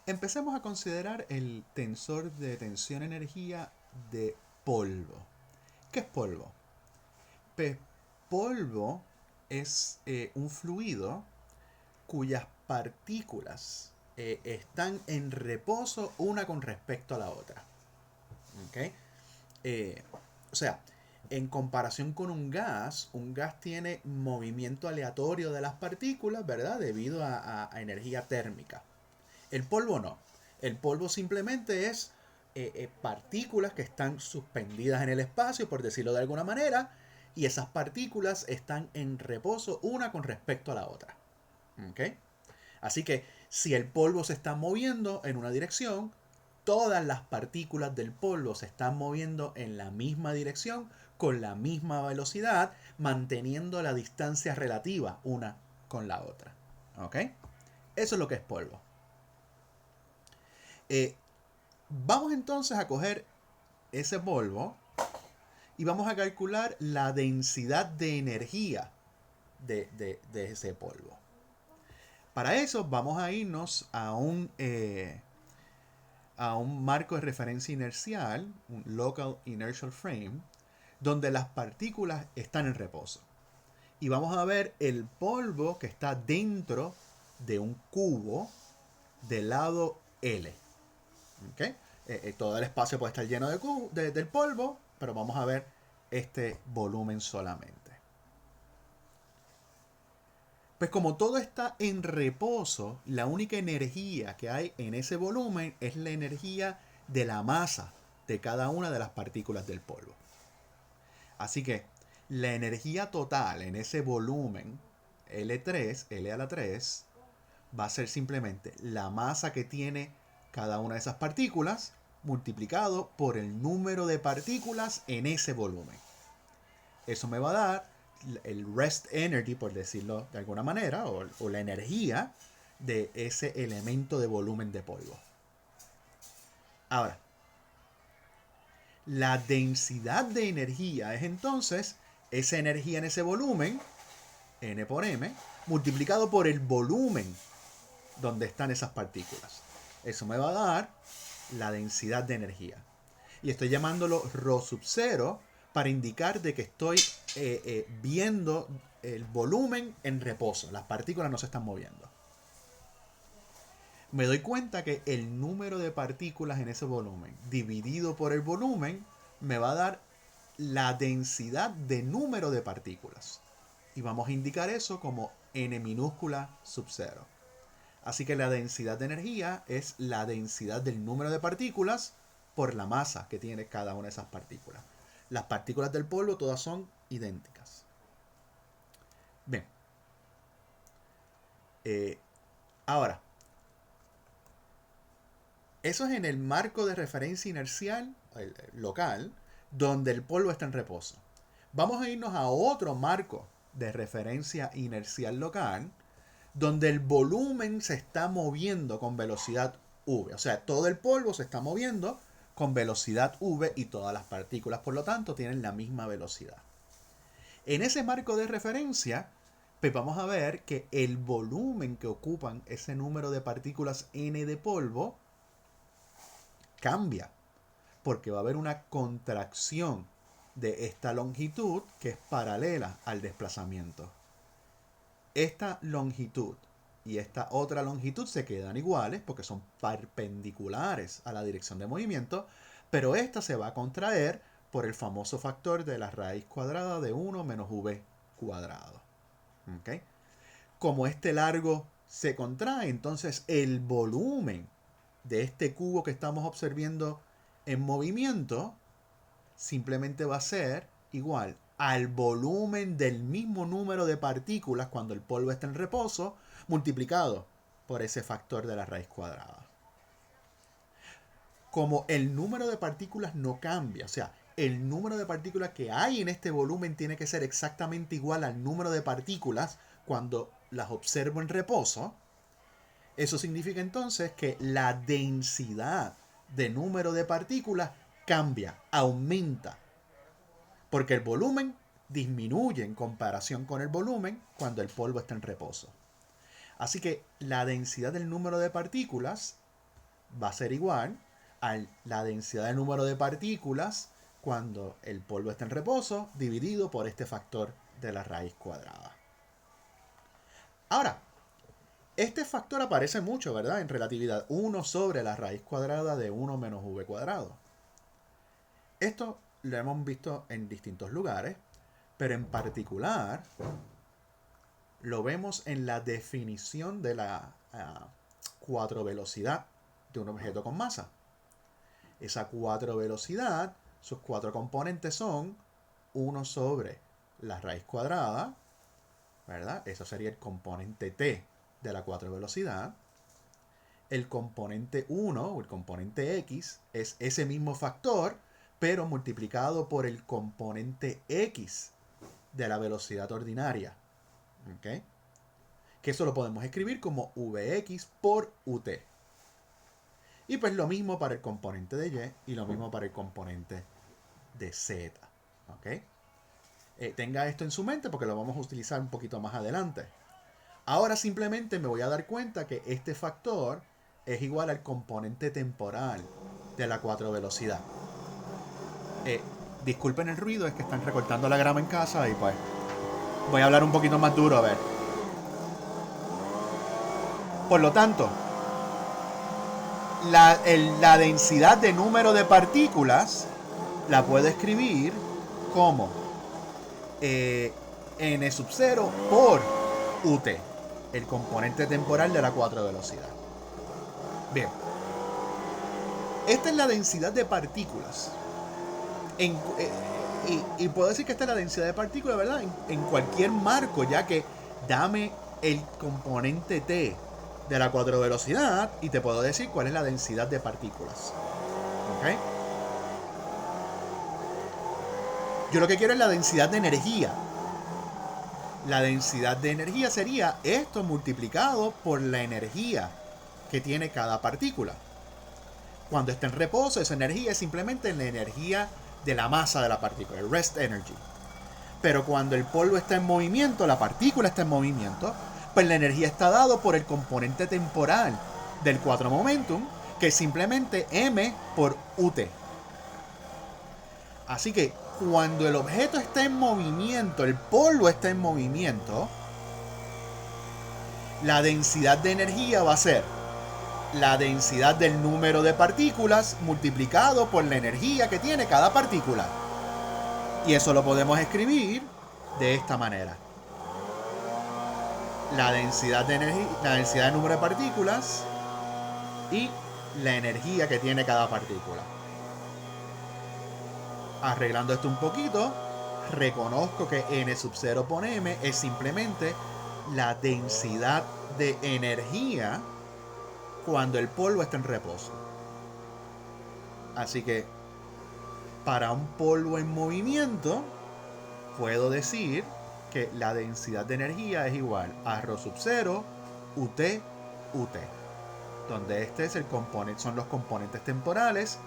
Empecemos a considerar el tensor de tensión-energía de polvo. ¿Qué es polvo? Pues polvo es un fluido cuyas partículas están en reposo una con respecto a la otra. ¿Okay? O sea, en comparación con un gas tiene movimiento aleatorio de las partículas, ¿verdad? Debido a energía térmica. El polvo no. El polvo simplemente es partículas que están suspendidas en el espacio, por decirlo de alguna manera, y esas partículas están en reposo una con respecto a la otra. ¿Okay? Así que si el polvo se está moviendo en una dirección, todas las partículas del polvo se están moviendo en la misma dirección, con la misma velocidad, manteniendo la distancia relativa una con la otra. ¿Ok? Eso es lo que es polvo. Vamos entonces a coger ese polvo y vamos a calcular la densidad de energía de ese polvo. Para eso vamos a irnos a un marco de referencia inercial, un Local Inertial Frame, donde las partículas están en reposo. Y vamos a ver el polvo que está dentro de un cubo del lado L. ¿Okay? Todo el espacio puede estar lleno del polvo, pero vamos a ver este volumen solamente. Pues como todo está en reposo, la única energía que hay en ese volumen es la energía de la masa de cada una de las partículas del polvo. Así que la energía total en ese volumen L3, L a la 3, va a ser simplemente la masa que tiene cada una de esas partículas multiplicado por el número de partículas en ese volumen. Eso me va a dar el rest energy, por decirlo de alguna manera, o la energía de ese elemento de volumen de polvo. Ahora, la densidad de energía es entonces esa energía en ese volumen, N por M, multiplicado por el volumen donde están esas partículas. Eso me va a dar la densidad de energía. Y estoy llamándolo ρ sub 0 para indicar de que estoy viendo el volumen en reposo. Las partículas no se están moviendo. Me doy cuenta que el número de partículas en ese volumen dividido por el volumen me va a dar la densidad de número de partículas. Y vamos a indicar eso como n minúscula sub 0. Así que la densidad de energía es la densidad del número de partículas por la masa que tiene cada una de esas partículas. Las partículas del polvo todas son idénticas. Bien. Ahora, eso es en el marco de referencia inercial local, donde el polvo está en reposo. Vamos a irnos a otro marco de referencia inercial local, donde el volumen se está moviendo con velocidad v. O sea, todo el polvo se está moviendo con velocidad v y todas las partículas, por lo tanto, tienen la misma velocidad. En ese marco de referencia, pues vamos a ver que el volumen que ocupan ese número de partículas n de polvo cambia, porque va a haber una contracción de esta longitud que es paralela al desplazamiento. Esta longitud y esta otra longitud se quedan iguales porque son perpendiculares a la dirección de movimiento, pero esta se va a contraer por el famoso factor de la raíz cuadrada de 1 menos v cuadrado. ¿Okay? Como este largo se contrae, entonces el volumen de este cubo que estamos observando en movimiento simplemente va a ser igual al volumen del mismo número de partículas cuando el polvo está en reposo, multiplicado por ese factor de la raíz cuadrada. Como el número de partículas no cambia, o sea, el número de partículas que hay en este volumen tiene que ser exactamente igual al número de partículas cuando las observo en reposo, eso significa entonces que la densidad de número de partículas cambia, aumenta, porque el volumen disminuye en comparación con el volumen cuando el polvo está en reposo. Así que la densidad del número de partículas va a ser igual a la densidad del número de partículas cuando el polvo está en reposo dividido por este factor de la raíz cuadrada. Ahora, este factor aparece mucho, ¿verdad? En relatividad, 1 sobre la raíz cuadrada de 1 menos v cuadrado. Esto lo hemos visto en distintos lugares, pero en particular lo vemos en la definición de la cuatro velocidad de un objeto con masa. Esa cuatro velocidad, sus cuatro componentes son 1 sobre la raíz cuadrada, ¿verdad? Eso sería el componente t de la cuatro velocidad. El componente 1 o el componente x es ese mismo factor, pero multiplicado por el componente x de la velocidad ordinaria. ¿Ok? Que eso lo podemos escribir como Vx por Ut. Y pues lo mismo para el componente de y y lo mismo para el componente de z. ¿Ok? Tenga esto en su mente porque lo vamos a utilizar un poquito más adelante. Ahora simplemente me voy a dar cuenta que este factor es igual al componente temporal de la cuatro velocidad. Disculpen el ruido, es que están recortando la grama en casa y pues voy a hablar un poquito más duro, a ver. Por lo tanto, la densidad de número de partículas la puedo escribir como n sub 0 por ut, el componente temporal de la cuatro velocidad. Bien, esta es la densidad de partículas. Y puedo decir que esta es la densidad de partículas, ¿verdad? En cualquier marco, ya que dame el componente t de la cuatro velocidad y te puedo decir cuál es la densidad de partículas. ¿Ok? Yo lo que quiero es la densidad de energía. La densidad de energía sería esto multiplicado por la energía que tiene cada partícula. Cuando está en reposo, esa energía es simplemente la energía de la masa de la partícula, el rest energy. Pero cuando el polvo está en movimiento, la partícula está en movimiento, pues la energía está dado por el componente temporal del 4 momentum, que es simplemente m por ut. Así que cuando el objeto está en movimiento, el polvo está en movimiento, la densidad de energía va a ser la densidad del número de partículas multiplicado por la energía que tiene cada partícula. Y eso lo podemos escribir de esta manera. La densidad de energía, la densidad del número de partículas y la energía que tiene cada partícula. Arreglando esto un poquito, reconozco que n sub 0 por m es simplemente la densidad de energía cuando el polvo está en reposo. Así que para un polvo en movimiento puedo decir que la densidad de energía es igual a ρ sub 0 ut ut, donde este es el componente, son los componentes temporales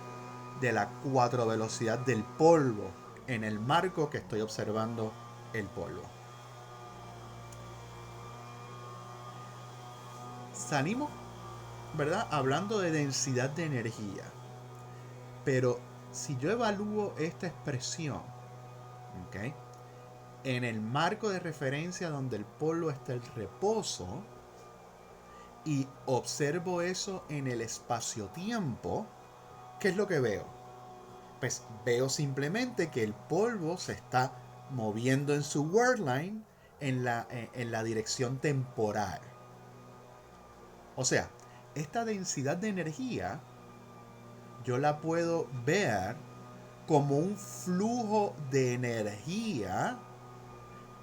de la cuatro velocidad del polvo en el marco que estoy observando el polvo. Salimos, ¿verdad? Hablando de densidad de energía. Pero si yo evalúo esta expresión, ¿ok?, en el marco de referencia donde el polvo está en reposo y observo eso en el espacio-tiempo, ¿qué es lo que veo? Pues veo simplemente que el polvo se está moviendo en su whirlline en la dirección temporal. O sea, esta densidad de energía yo la puedo ver como un flujo de energía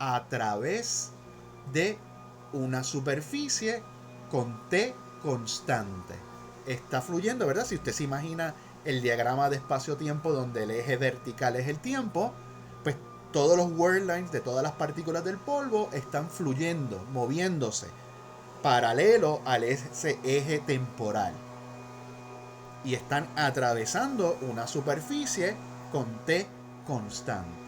a través de una superficie con T constante. Está fluyendo, ¿verdad? Si usted se imagina el diagrama de espacio-tiempo donde el eje vertical es el tiempo, pues todos los whirlines de todas las partículas del polvo están fluyendo, moviéndose paralelo a ese eje temporal. Y están atravesando una superficie con T constante.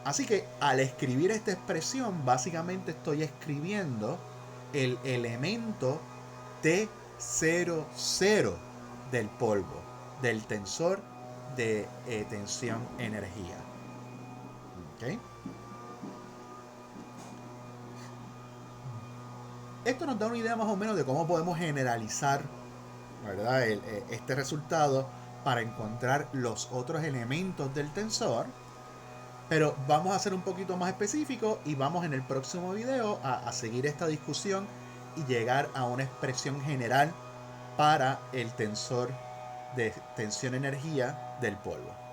Así que al escribir esta expresión, básicamente estoy escribiendo el elemento T 0,0 del polvo, del tensor de tensión-energía. ¿Okay? Esto nos da una idea más o menos de cómo podemos generalizar, ¿verdad?, este resultado para encontrar los otros elementos del tensor. Pero vamos a ser un poquito más específicos y vamos en el próximo video a seguir esta discusión y llegar a una expresión general para el tensor de tensión-energía del polvo.